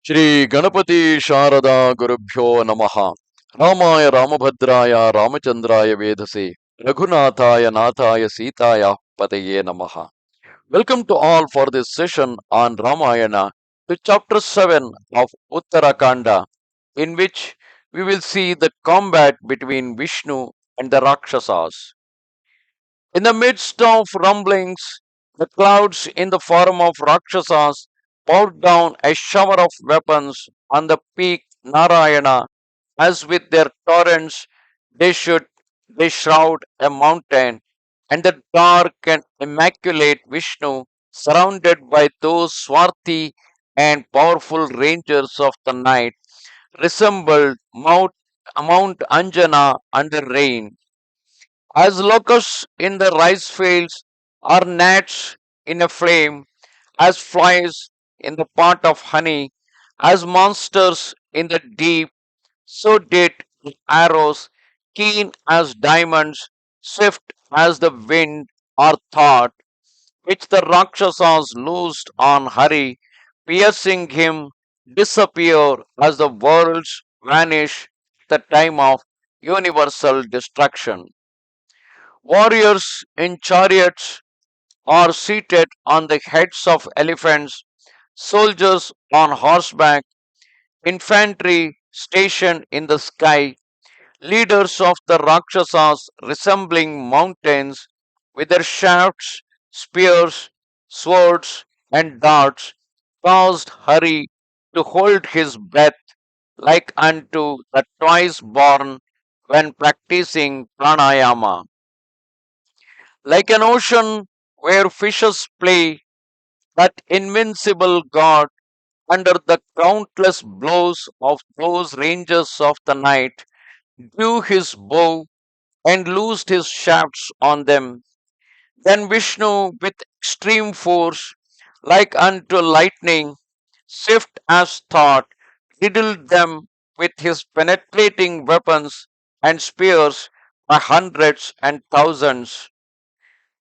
Shri Ganapati Sharada Gurubhyo Namaha Ramaya Ramabhadraya Ramachandraya Vedase Raghunathaya Nathaya Sitaya Pataye Namaha. Welcome to all for this session on Ramayana to chapter 7 of Uttara Kanda, in which we will see the combat between Vishnu and the Rakshasas. In the midst of rumblings, the clouds in the form of Rakshasas poured down a shower of weapons on the peak Narayana, as with their torrents they shroud a mountain, and the dark and immaculate Vishnu, surrounded by those swarthy and powerful rangers of the night, resembled Mount Anjana under rain. As locusts in the rice fields, or gnats in a flame, as flies in the pot of honey, as monsters in the deep, so did the arrows, keen as diamonds, swift as the wind or thought, which the Rakshasas loosed on Hari, piercing him, disappear as the worlds vanish at the time of universal destruction. Warriors in chariots or seated on the heads of elephants, soldiers on horseback, infantry stationed in the sky, leaders of the Rakshasas resembling mountains with their shafts, spears, swords, and darts, caused Hari to hold his breath like unto the twice born when practicing pranayama. Like an ocean where fishes play, that invincible god, under the countless blows of those rangers of the night, drew his bow and loosed his shafts on them. Then Vishnu, with extreme force, like unto lightning, swift as thought, riddled them with his penetrating weapons and spears by hundreds and thousands.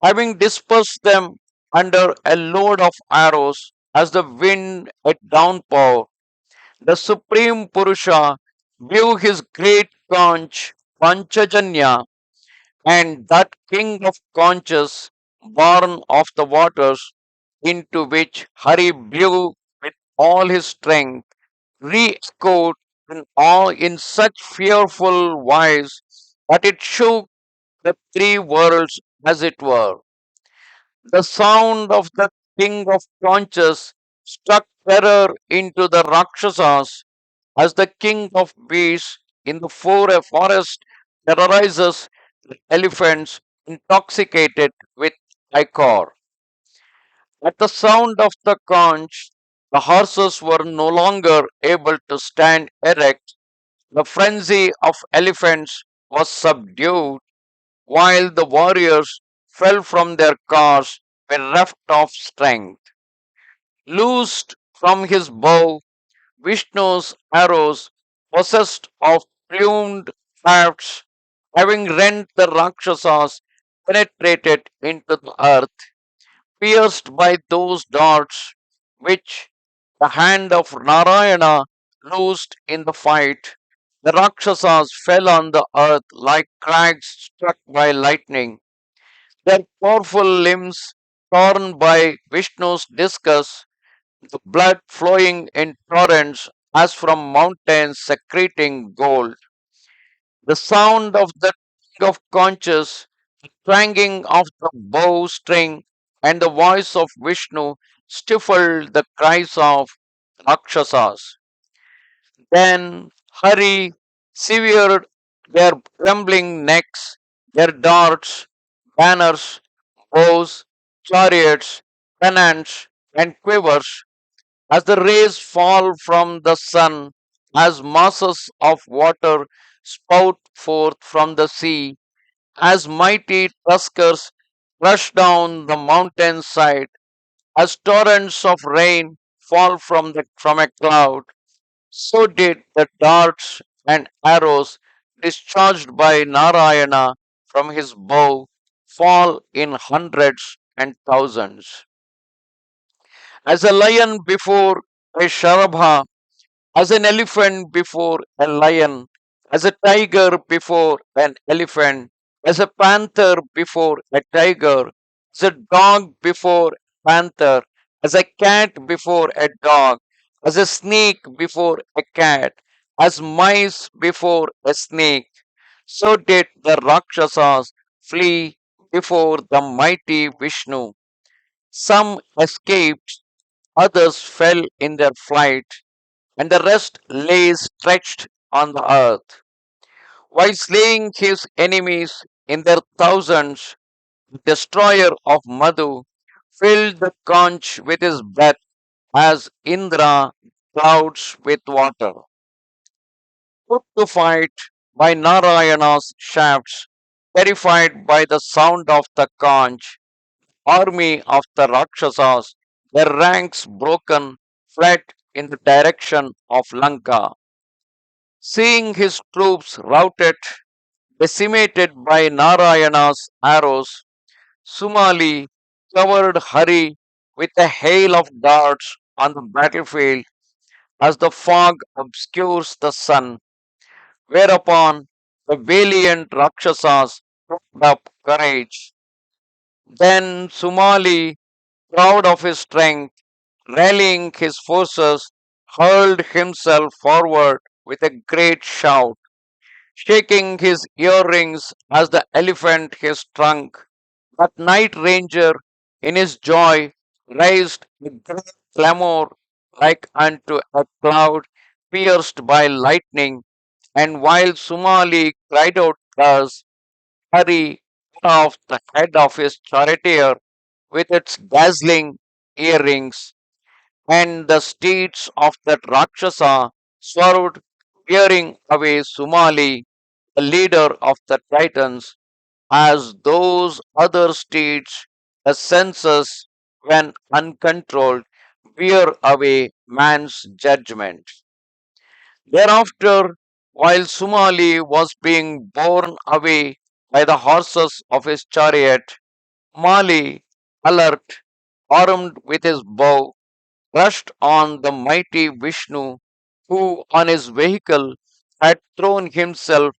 Having dispersed them under a load of arrows as the wind at downpour, the Supreme Purusha blew his great conch Panchajanya, and that king of conches, born of the waters, into which Hari blew with all his strength, re-echoed in such fearful wise that it shook the three worlds as it were. The sound of the king of conches struck terror into the Rakshasas as the king of beasts in the forest terrorizes elephants intoxicated with ichor. At the sound of the conch, the horses were no longer able to stand erect. The frenzy of elephants was subdued, while the warriors fell from their cars bereft of strength. Loosed from his bow, Vishnu's arrows, possessed of plumed shafts, having rent the Rakshasas, penetrated into the earth, pierced by those darts which the hand of Narayana loosed in the fight. The Rakshasas fell on the earth like crags struck by lightning, their powerful limbs torn by Vishnu's discus, the blood flowing in torrents as from mountains secreting gold. The sound of the king of conches, the twanging of the bow string, and the voice of Vishnu stifled the cries of Rakshasas. Then Hari severed their trembling necks, their darts, banners, bows, chariots, pennants, and quivers, as the rays fall from the sun, as masses of water spout forth from the sea, as mighty tuskers rush down the mountain side, as torrents of rain fall from a cloud, so did the darts and arrows discharged by Narayana from his bow fall in hundreds and thousands. As a lion before a Sharabha, as an elephant before a lion, as a tiger before an elephant, as a panther before a tiger, as a dog before a panther, as a cat before a dog, as a snake before a cat, as mice before a snake. So did the Rakshasas flee before the mighty Vishnu. Some escaped, others fell in their flight, and the rest lay stretched on the earth. While slaying his enemies in their thousands, the destroyer of Madhu filled the conch with his breath as Indra clouds with water. Put to fight by Narayana's shafts, terrified by the sound of the conch, army of the Rakshasas, their ranks broken, fled in the direction of Lanka. Seeing his troops routed, decimated by Narayana's arrows, Sumali covered Hari with a hail of darts on the battlefield as the fog obscures the sun, whereupon the valiant Rakshasas took up courage. Then Sumali, proud of his strength, rallying his forces, hurled himself forward with a great shout, shaking his earrings as the elephant his trunk. But Night Ranger, in his joy, raised a great clamor like unto a cloud pierced by lightning, and while Sumali cried out thus, Hari cut off the head of his charioteer with its dazzling earrings, and the steeds of that Rakshasa swerved, bearing away Sumali, the leader of the Titans, as those other steeds, the senses, when uncontrolled, bear away man's judgment. Thereafter, while Sumali was being borne away by the horses of his chariot, Mali, alert, armed with his bow, rushed on the mighty Vishnu, who on his vehicle had thrown himself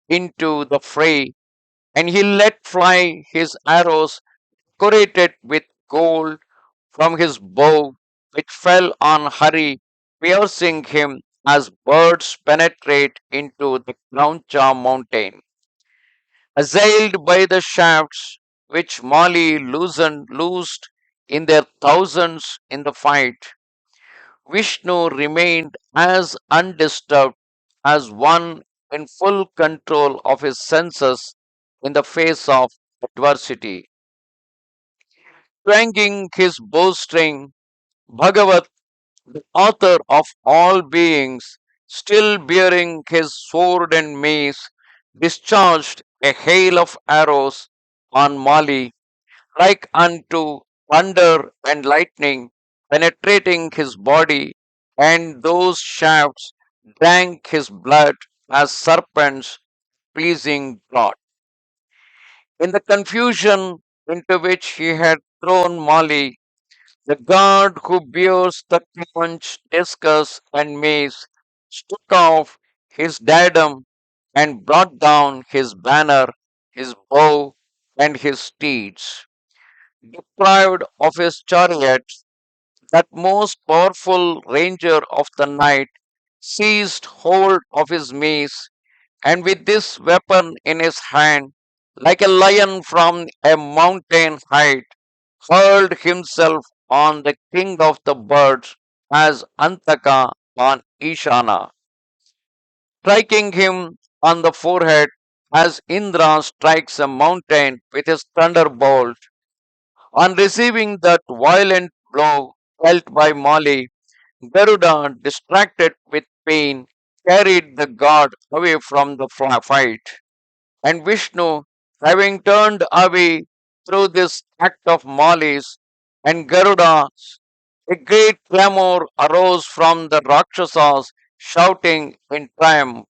into the fray, and he let fly his arrows decorated with gold from his bow, which fell on Hari, piercing him as birds penetrate into the Grauncha mountain. Assailed by the shafts which Mali loosed in their thousands in the fight, Vishnu remained as undisturbed as one in full control of his senses in the face of adversity. Twanging his bowstring, Bhagavat, the author of all beings, still bearing his sword and mace, discharged a hail of arrows on Mali, like unto thunder and lightning, penetrating his body, and those shafts drank his blood as serpents pleasing draught. In the confusion into which he had thrown Mali, the guard who bears the conch, discus, and mace took off his diadem and brought down his banner, his bow, and his steeds. Deprived of his chariot, that most powerful ranger of the night seized hold of his mace, and with this weapon in his hand, like a lion from a mountain height, hurled himself on the king of the birds as Antaka on Ishana, striking him on the forehead as Indra strikes a mountain with his thunderbolt. On receiving that violent blow felt by Mali, Garuda, distracted with pain, carried the god away from the fight. And Vishnu, having turned away through this act of Mali's and Garuda's, a great clamor arose from the Rakshasas, shouting in triumph.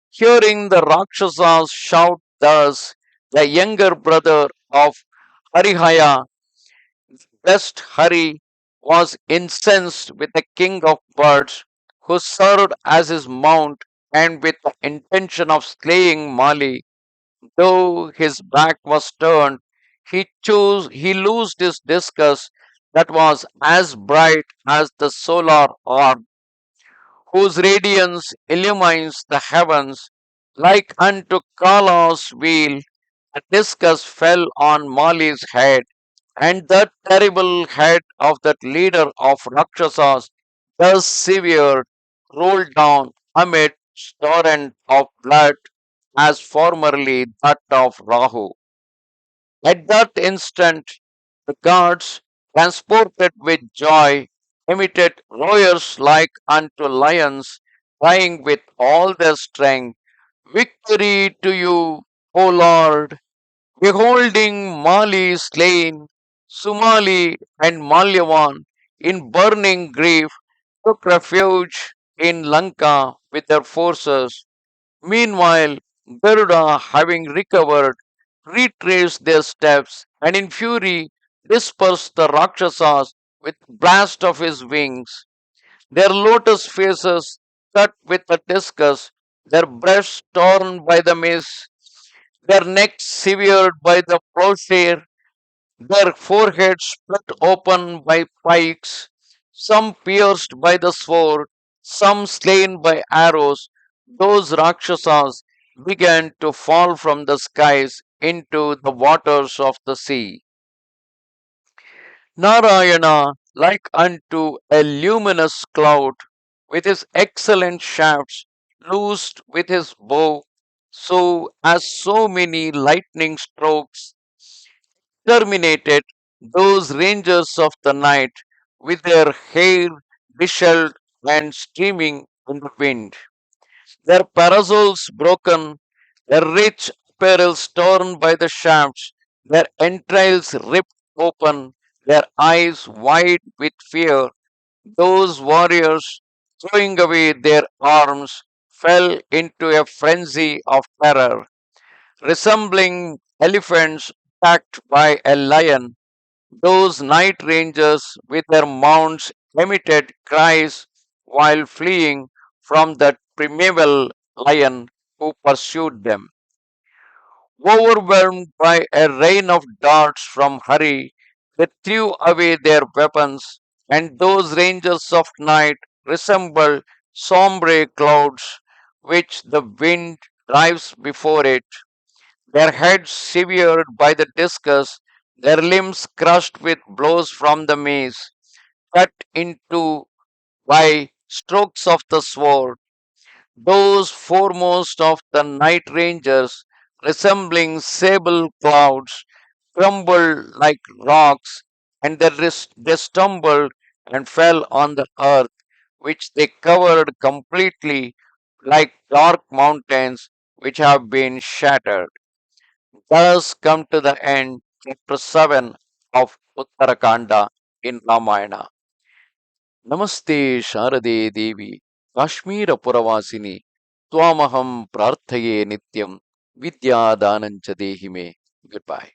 Hearing the Rakshasas shout thus, the younger brother of Harihaya, blessed Hari, was incensed with the king of birds, who served as his mount, and with the intention of slaying Mali, though his back was turned, he loosed his discus that was as bright as the solar orb, whose radiance illumines the heavens. Like unto Kala's wheel, a discus fell on Mali's head, and the terrible head of that leader of Rakshasas, thus severed, rolled down amid torrent of blood as formerly that of Rahu. At that instant, the guards, transported with joy, emitted roars like unto lions, crying with all their strength, "Victory to you, O Lord!" Beholding Mali slain, Sumali and Malyavan, in burning grief, took refuge in Lanka with their forces. Meanwhile, Garuda, having recovered, retraced their steps, and in fury dispersed the Rakshasas with blast of his wings. Their lotus faces cut with a discus, their breasts torn by the mace, their necks severed by the plowshare, their foreheads split open by pikes, some pierced by the sword, some slain by arrows. Those Rakshasas began to fall from the skies into the waters of the sea. Narayana, like unto a luminous cloud, with his excellent shafts, loosed with his bow, so as so many lightning strokes terminated those rangers of the night with their hair dishevelled and streaming in the wind, their parasols broken, their rich apparels torn by the shafts, their entrails ripped open, their eyes wide with fear. Those warriors, throwing away their arms, fell into a frenzy of terror, resembling elephants attacked by a lion. Those night rangers with their mounts emitted cries while fleeing from that primeval lion who pursued them. Overwhelmed by a rain of darts from Hari, they threw away their weapons, and those rangers of night resembled sombre clouds which the wind drives before it, their heads severed by the discus, their limbs crushed with blows from the mace, cut into by strokes of the sword. Those foremost of the night rangers, resembling sable clouds, crumbled like rocks, and they stumbled and fell on the earth, which they covered completely like dark mountains which have been shattered. Thus come to the end, chapter 7 of Uttara Kanda in Ramayana. Namaste Sharade Devi, Kashmira Puravasini, Twamaham Prarthaye Nityam, Vidya Danancha Dehime. Goodbye.